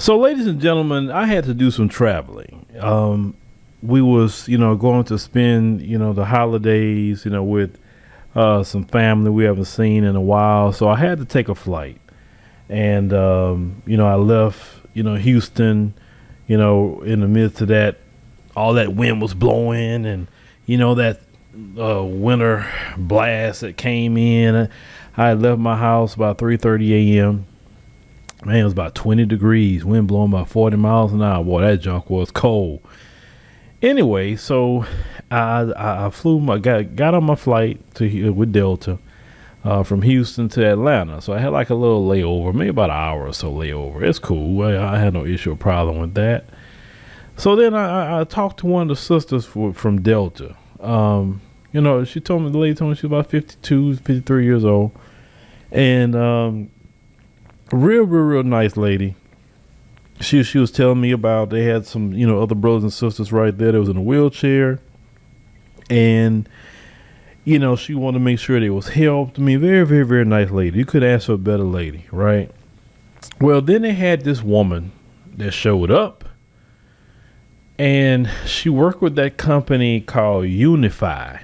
So, ladies and gentlemen, I had to do some traveling. We was, going to spend, the holidays, with some family we haven't seen in a while. So I had to take a flight, and I left, Houston, in the midst of that, all that wind was blowing, and that winter blast that came in. I had left my house about 3:30 a.m. Man, it was about 20 degrees, wind blowing about 40 miles an hour. Boy, that junk was cold. Anyway, so I flew got on my flight with Delta from Houston to Atlanta. So I had like a little layover, maybe about an hour or so layover. It's cool. I had no issue or problem with that. So then I talked to one of the sisters from Delta. She told me, the lady told me she was about 52, 53 years old. And real nice lady. She was telling me about, they had some other brothers and sisters right there that was in a wheelchair, and she wanted to make sure they was helped. I mean, very, very, very nice lady. You could ask for a better lady, right? Well, then they had this woman that showed up, and she worked with that company called Unify.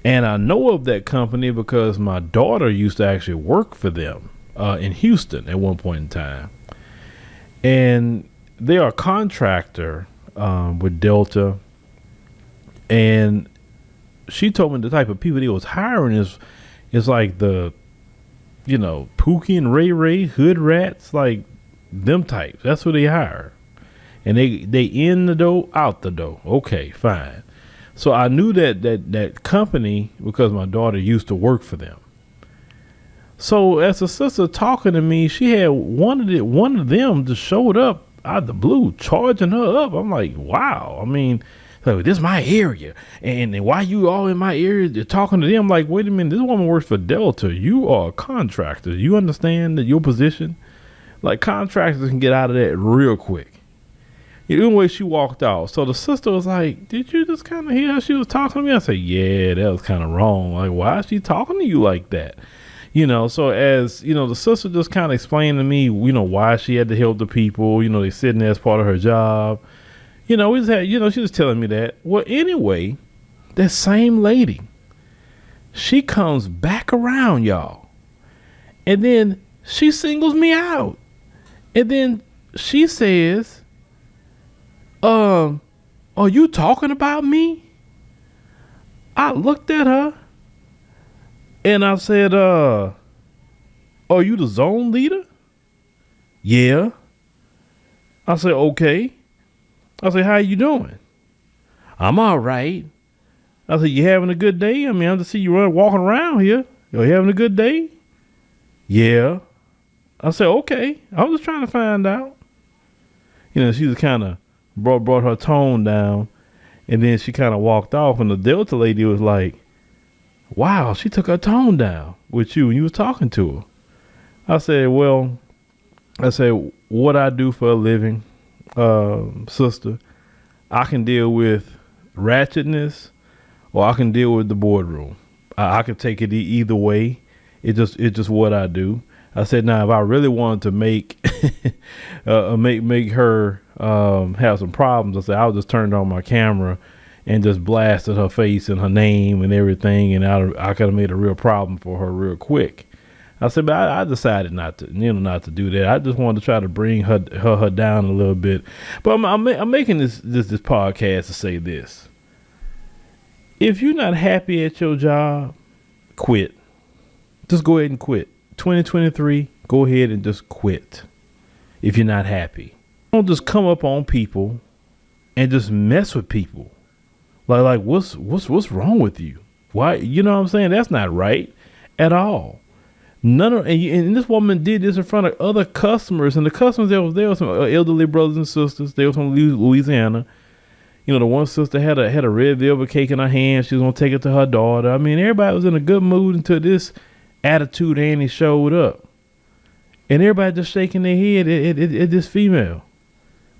And I know of that company because my daughter used to actually work for them in Houston at one point in time. And they are a contractor with Delta. And she told me the type of people they was hiring is like the, Pookie and Ray Ray, hood rats, like them types. That's what they hire. And they in the door, out the door. Okay, fine. So I knew that company because my daughter used to work for them. So as the sister talking to me, she had one of them just showed up out of the blue, charging her up. I'm like, wow. I mean, like, this is my area, and why you all in my area? You're talking to them. I'm like, wait a minute, this woman works for Delta. You are a contractor. You understand that your position? Like, contractors can get out of that real quick. Anyway, she walked out. So the sister was like, did you just kind of hear how she was talking to me? I said, yeah, that was kind of wrong. Like, why is she talking to you like that? So as, the sister just kind of explained to me, why she had to help the people, they sitting there as part of her job. We just had, she was telling me that. Well, anyway, that same lady, she comes back around, y'all. And then she singles me out. And then she says, are you talking about me? I looked at her and I said, are you the zone leader? Yeah. I said, okay. I said, how you doing? I'm all right. I said, you having a good day? I mean, I just see you walking around here. You having a good day? Yeah. I said, okay. I was just trying to find out. She was kind of brought her tone down, and then she kind of walked off, and the Delta lady was like, wow, she took her tone down with you when you was talking to her. I said, what I do for a living, sister, I can deal with ratchetness or I can deal with the boardroom. I can take it either way. It's just what I do. I said, now, if I really wanted to make make her have some problems, I said, I would just turn on my camera and just blasted her face and her name and everything, and I could have made a real problem for her real quick. I said, but I decided not to do that. I just wanted to try to bring her down a little bit. But I'm making this podcast to say this: if you're not happy at your job, quit. Just go ahead and quit. 2023, go ahead and just quit. If you're not happy, don't just come up on people and just mess with people. Like what's wrong with you? Why? You know what I'm saying? That's not right at all. And this woman did this in front of other customers, and the customers there were some elderly brothers and sisters. They were from Louisiana. The one sister had a red velvet cake in her hand. She was gonna take it to her daughter. I mean, everybody was in a good mood until this attitude Annie showed up, and everybody just shaking their head at this female.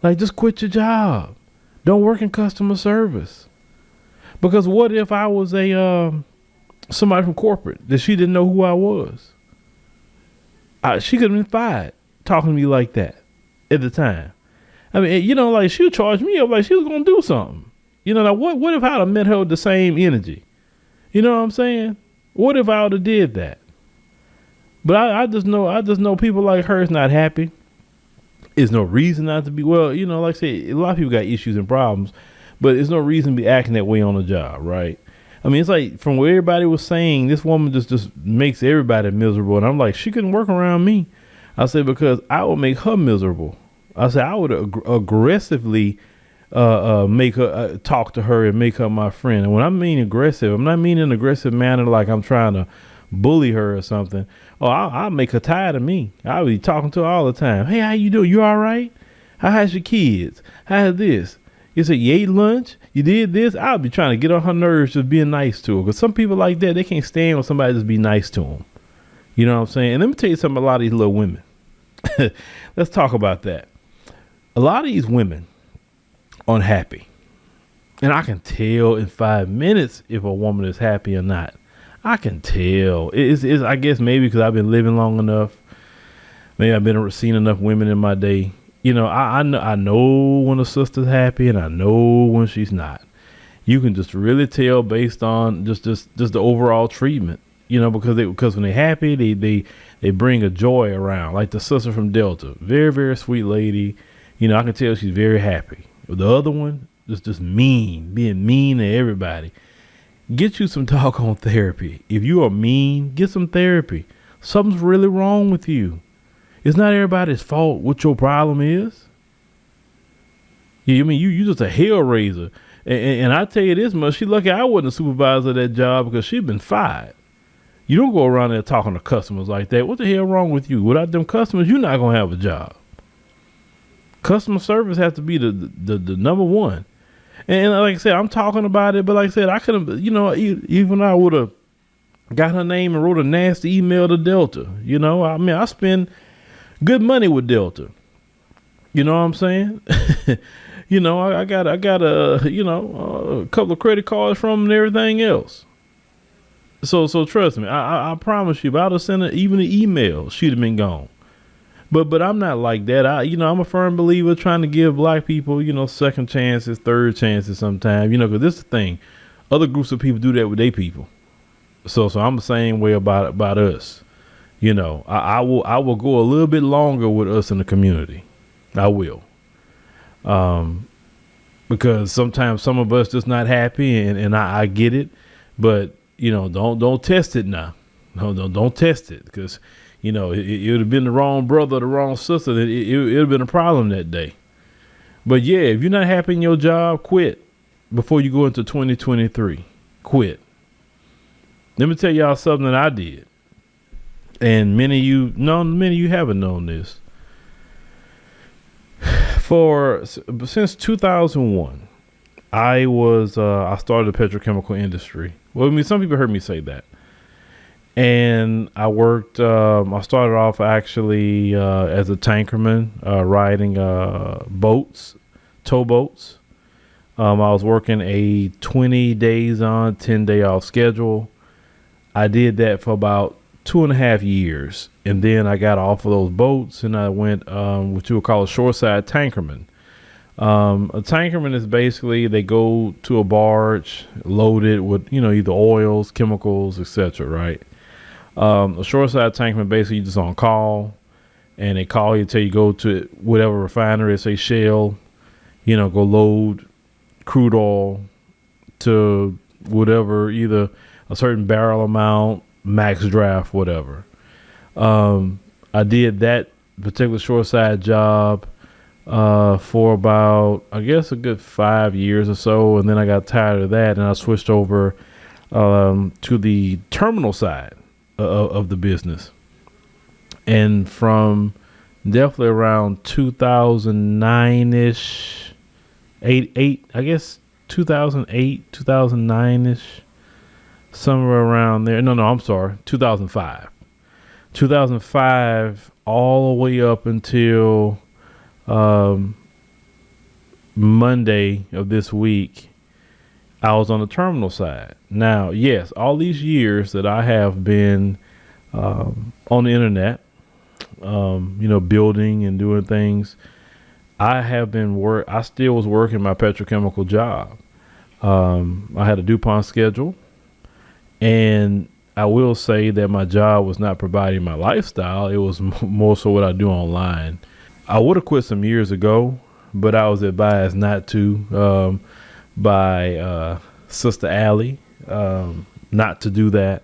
Like, just quit your job. Don't work in customer service. Because what if I was somebody from corporate that she didn't know who I was? She could have been fired talking to me like that. at the time. I mean, like she'll charge me up like she was gonna do something. Now what if I'd have met her with the same energy? You know what I'm saying? What if I would have did that? But I just know people like her is not happy. There's no reason not to be. Well, like I say, a lot of people got issues and problems, but there's no reason to be acting that way on the job, right? I mean, it's like from what everybody was saying, this woman just makes everybody miserable. And I'm like, she couldn't work around me. I said, because I would make her miserable. I said, I would aggressively make her talk to her and make her my friend. And when I mean aggressive, I'm not meaning an aggressive manner like I'm trying to bully her or something. Oh, I'll make her tired of me. I'll be talking to her all the time. Hey, how you doing? You all right? How's your kids? How's this? You said you ate lunch? You did this? I'll be trying to get on her nerves just being nice to her. Because some people like that, they can't stand when somebody just be nice to them. You know what I'm saying? And let me tell you something, a lot of these little women. Let's talk about that. A lot of these women unhappy. And I can tell in 5 minutes if a woman is happy or not. I can tell. It's I guess maybe because I've been living long enough. Maybe I've been seen enough women in my day. I know when a sister's happy and I know when she's not. You can just really tell based on just the overall treatment. Because when they're happy, they bring a joy around. Like the sister from Delta, very, very sweet lady. I can tell she's very happy. But the other one, just being mean to everybody. Get you some doggone therapy. If you are mean, get some therapy. Something's really wrong with you. It's not everybody's fault what your problem is. You just a hell raiser. And I tell you this much, she lucky I wasn't a supervisor of that job because she'd been fired. You don't go around there talking to customers like that. What the hell wrong with you? Without them customers, you're not going to have a job. Customer service has to be the number one. And like I said, I'm talking about it, but like I said, I could have, even I would have got her name and wrote a nasty email to Delta. I spend good money with Delta. You know what I'm saying? I got a couple of credit cards from them and everything else. So trust me, I promise you, if I'd have sent her even an email, she'd have been gone. But I'm not like that. I'm a firm believer trying to give black people, second chances, third chances sometimes, because this is the thing. Other groups of people do that with their people. So I'm the same way about us. I will go a little bit longer with us in the community. I will. Because sometimes some of us just not happy and I get it, but don't test it now. No, don't test it because it would have been the wrong brother or the wrong sister. It would have been a problem that day. But yeah, if you're not happy in your job, quit before you go into 2023. Quit. Let me tell y'all something that I did. And many of you haven't known this. Since 2001, I started the petrochemical industry. Well, some people heard me say that. And I worked, I started off actually as a tankerman, riding boats, towboats. I was working a 20 days on, 10 day off schedule. I did that for about 2.5 years. And then I got off of those boats and I went what you would call a shoreside tankerman. A tankerman is basically they go to a barge loaded with, either oils, chemicals, etc. Right? A shoreside tankerman basically just on call, and they call you till you go to whatever refinery, say Shell, go load crude oil to whatever, either a certain barrel amount, max draft, whatever. I did that particular shoreside job for about, I guess, a good 5 years or so, and then I got tired of that, and I switched over to the terminal side of the business. And from definitely around 2009-ish, 2008, 2009-ish, somewhere around there. No, I'm sorry, 2005. 2005 all the way up until Monday of this week, I was on the terminal side. Now, yes, all these years that I have been on the internet, building and doing things, I still was working my petrochemical job. I had a DuPont schedule, and I will say that my job was not providing my lifestyle. It was more so what I do online. I would have quit some years ago, but I was advised not to by Sister Allie, not to do that.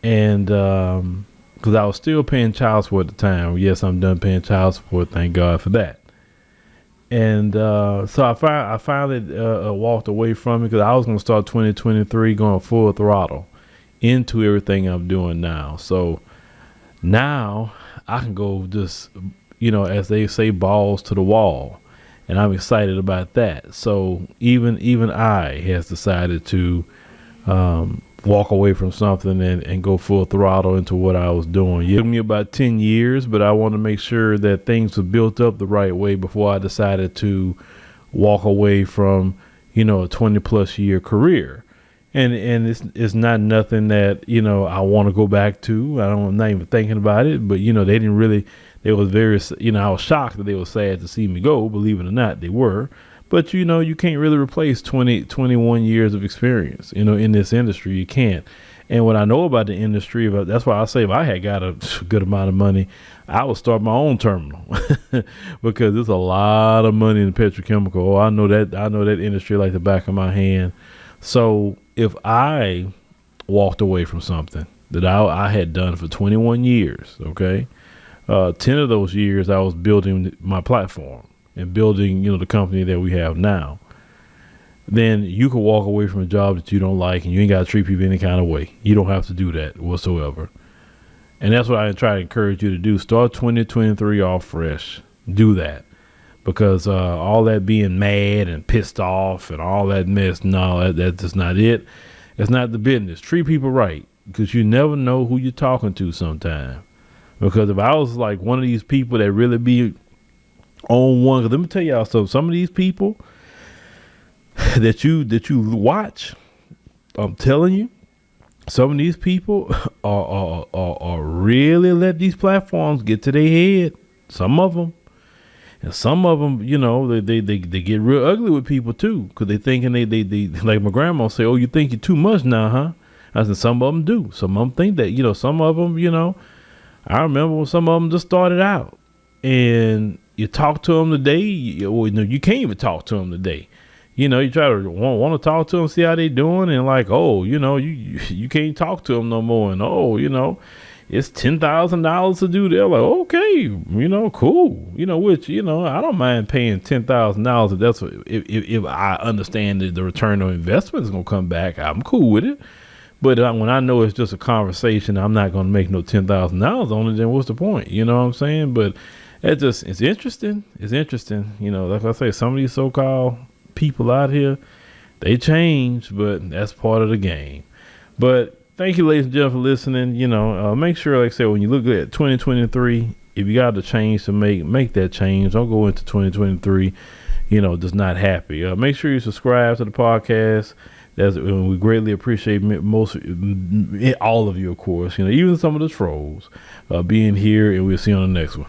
And because I was still paying child support at the time. Yes, I'm done paying child support. Thank God for that. And so I finally walked away from it because I was going to start 2023 going full throttle into everything I'm doing now. So now I can go just, as they say, balls to the wall. And I'm excited about that. So even I has decided to walk away from something and go full throttle into what I was doing. It took me about 10 years, but I want to make sure that things were built up the right way before I decided to walk away from, a 20 plus year career. And it's not nothing that, I want to go back to. I'm not even thinking about it, but they didn't really, they was very, I was shocked that they were sad to see me go, believe it or not, they were. But, you can't really replace 21 years of experience, in this industry. You can't. And what I know about the industry, that's why I say if I had got a good amount of money, I would start my own terminal because there's a lot of money in petrochemical. Oh, I know that industry like the back of my hand. So if I walked away from something that I had done for 21 years, okay, 10 of those years I was building my platform and building, the company that we have now, then you could walk away from a job that you don't like and you ain't got to treat people any kind of way. You don't have to do that whatsoever. And that's what I try to encourage you to do. Start 2023 off fresh. Do that. Because all that being mad and pissed off and all that mess, no, that's just not it. It's not the business. Treat people right because you never know who you're talking to sometime. Because if I was like one of these people that really be on one, cause let me tell y'all, so some of these people that you watch, I'm telling you, some of these people are really let these platforms get to their head. Some of them. And some of them, they get real ugly with people too, because they thinking they like my grandma say, "Oh, you think you're too much now, huh?" I said, some of them do. Some of them think that, some of them, I remember when some of them just started out, and you talk to them today, you can't even talk to them today. You try to want to talk to them, see how they doing, and like, oh, you can't talk to them no more, and it's $10,000 to do. They're like, okay, cool, which, I don't mind paying $10,000 if that's if I understand that the return on investment is going to come back. I'm cool with it. But when I know it's just a conversation, I'm not going to make no $10,000 on it. Then what's the point? You know what I'm saying? But it's interesting. It's interesting. Like I say, some of these so-called people out here, they change, but that's part of the game. But thank you, ladies and gentlemen, for listening. Make sure, like I said, when you look at 2023, if you got a change to make that change. Don't go into 2023, just not happy. Make sure you subscribe to the podcast. We greatly appreciate all of you, of course. Even some of the trolls being here, and we'll see you on the next one.